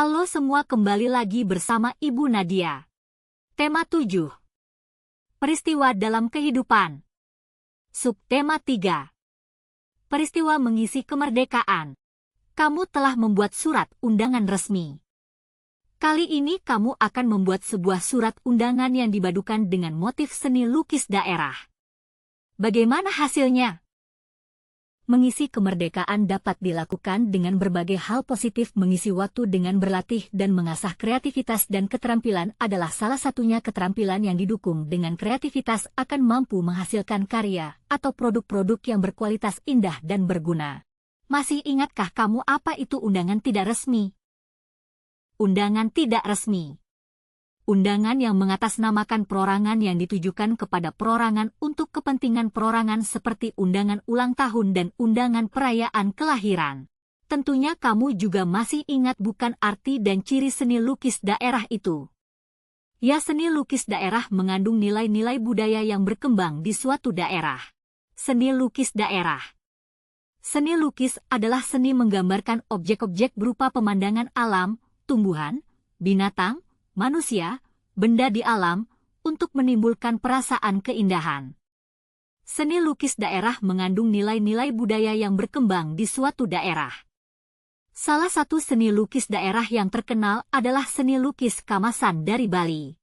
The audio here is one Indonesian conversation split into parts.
Halo semua, kembali lagi bersama Ibu Nadia. Tema 7. Peristiwa dalam kehidupan. Subtema 3. Peristiwa mengisi kemerdekaan. Kamu telah membuat surat undangan resmi. Kali ini kamu akan membuat sebuah surat undangan yang dibadukan dengan motif seni lukis daerah. Bagaimana hasilnya? Mengisi kemerdekaan dapat dilakukan dengan berbagai hal positif. Mengisi waktu dengan berlatih dan mengasah kreativitas dan keterampilan adalah salah satunya. Keterampilan yang didukung dengan kreativitas akan mampu menghasilkan karya atau produk-produk yang berkualitas indah dan berguna. Masih ingatkah kamu apa itu undangan tidak resmi? Undangan tidak resmi. Undangan yang mengatasnamakan perorangan yang ditujukan kepada perorangan untuk kepentingan perorangan seperti undangan ulang tahun dan undangan perayaan kelahiran. Tentunya kamu juga masih ingat bukan arti dan ciri seni lukis daerah itu? Ya, seni lukis daerah mengandung nilai-nilai budaya yang berkembang di suatu daerah. Seni lukis daerah. Seni lukis adalah seni menggambarkan objek-objek berupa pemandangan alam, tumbuhan, binatang, manusia, benda di alam, untuk menimbulkan perasaan keindahan. Seni lukis daerah mengandung nilai-nilai budaya yang berkembang di suatu daerah. Salah satu seni lukis daerah yang terkenal adalah seni lukis Kamasan dari Bali.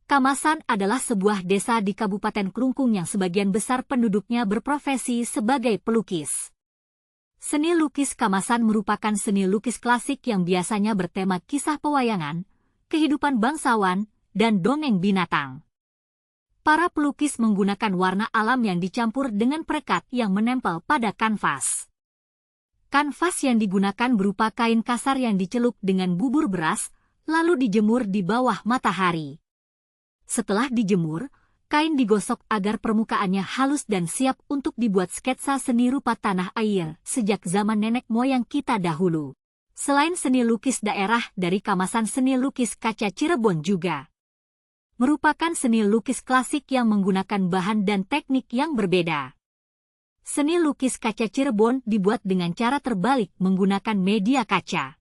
Kamasan adalah sebuah desa di Kabupaten Klungkung yang sebagian besar penduduknya berprofesi sebagai pelukis. Seni lukis Kamasan merupakan seni lukis klasik yang biasanya bertema kisah pewayangan, kehidupan bangsawan, dan dongeng binatang. Para pelukis menggunakan warna alam yang dicampur dengan perekat yang menempel pada kanvas. Kanvas yang digunakan berupa kain kasar yang dicelup dengan bubur beras, lalu dijemur di bawah matahari. Setelah dijemur, kain digosok agar permukaannya halus dan siap untuk dibuat sketsa seni rupa tanah air sejak zaman nenek moyang kita dahulu. Selain seni lukis daerah, dari Kamasan seni lukis kaca Cirebon juga merupakan seni lukis klasik yang menggunakan bahan dan teknik yang berbeda. Seni lukis kaca Cirebon dibuat dengan cara terbalik menggunakan media kaca.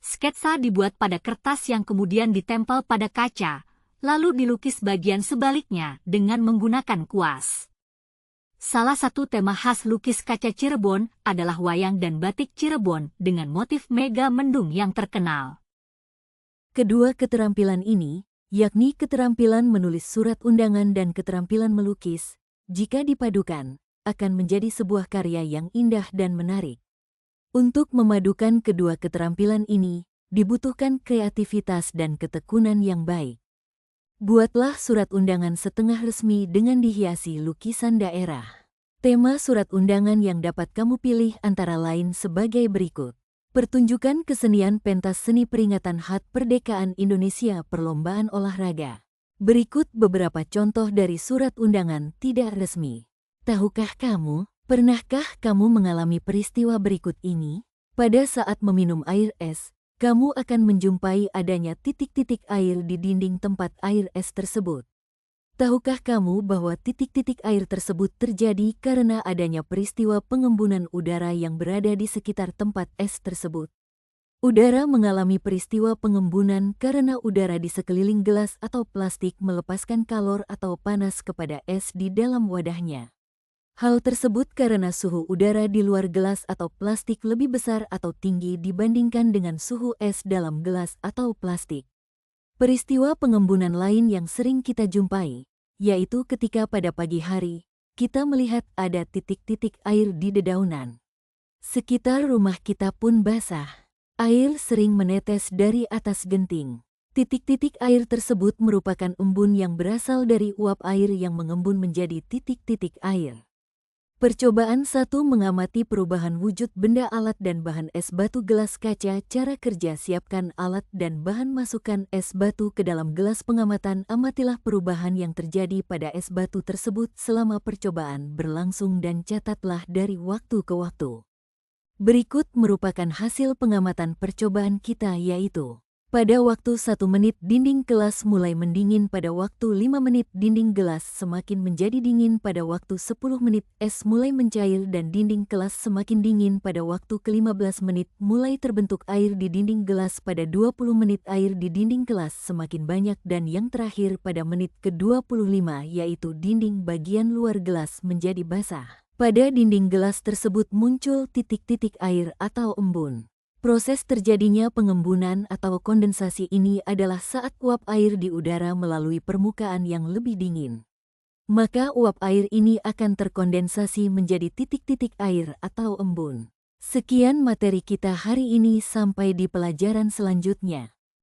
Sketsa dibuat pada kertas yang kemudian ditempel pada kaca, lalu dilukis bagian sebaliknya dengan menggunakan kuas. Salah satu tema khas lukis kaca Cirebon adalah wayang dan batik Cirebon dengan motif mega mendung yang terkenal. Kedua keterampilan ini, yakni keterampilan menulis surat undangan dan keterampilan melukis, jika dipadukan, akan menjadi sebuah karya yang indah dan menarik. Untuk memadukan kedua keterampilan ini, dibutuhkan kreativitas dan ketekunan yang baik. Buatlah surat undangan setengah resmi dengan dihiasi lukisan daerah. Tema surat undangan yang dapat kamu pilih antara lain sebagai berikut. Pertunjukan kesenian pentas seni peringatan HUT Kemerdekaan Indonesia perlombaan olahraga. Berikut beberapa contoh dari surat undangan tidak resmi. Tahukah kamu, pernahkah kamu mengalami peristiwa berikut ini? Pada saat meminum air es, kamu akan menjumpai adanya titik-titik air di dinding tempat air es tersebut. Tahukah kamu bahwa titik-titik air tersebut terjadi karena adanya peristiwa pengembunan udara yang berada di sekitar tempat es tersebut? Udara mengalami peristiwa pengembunan karena udara di sekeliling gelas atau plastik melepaskan kalor atau panas kepada es di dalam wadahnya. Hal tersebut karena suhu udara di luar gelas atau plastik lebih besar atau tinggi dibandingkan dengan suhu es dalam gelas atau plastik. Peristiwa pengembunan lain yang sering kita jumpai, yaitu ketika pada pagi hari, kita melihat ada titik-titik air di dedaunan. Sekitar rumah kita pun basah. Air sering menetes dari atas genting. Titik-titik air tersebut merupakan embun yang berasal dari uap air yang mengembun menjadi titik-titik air. Percobaan 1. Mengamati perubahan wujud benda alat dan bahan es batu gelas kaca. Cara kerja: siapkan alat dan bahan, masukkan es batu ke dalam gelas. Pengamatan: amatilah perubahan yang terjadi pada es batu tersebut selama percobaan berlangsung dan catatlah dari waktu ke waktu. Berikut merupakan hasil pengamatan percobaan kita, yaitu Pada waktu 1 menit dinding kelas mulai mendingin, pada waktu 5 menit dinding gelas semakin menjadi dingin, pada waktu 10 menit es mulai mencair dan dinding kelas semakin dingin, pada waktu ke-15 menit mulai terbentuk air di dinding gelas, pada 20 menit air di dinding kelas semakin banyak, dan yang terakhir pada menit ke-25 yaitu dinding bagian luar gelas menjadi basah. Pada dinding gelas tersebut muncul titik-titik air atau embun. Proses terjadinya pengembunan atau kondensasi ini adalah saat uap air di udara melalui permukaan yang lebih dingin. Maka uap air ini akan terkondensasi menjadi titik-titik air atau embun. Sekian materi kita hari ini, sampai di pelajaran selanjutnya.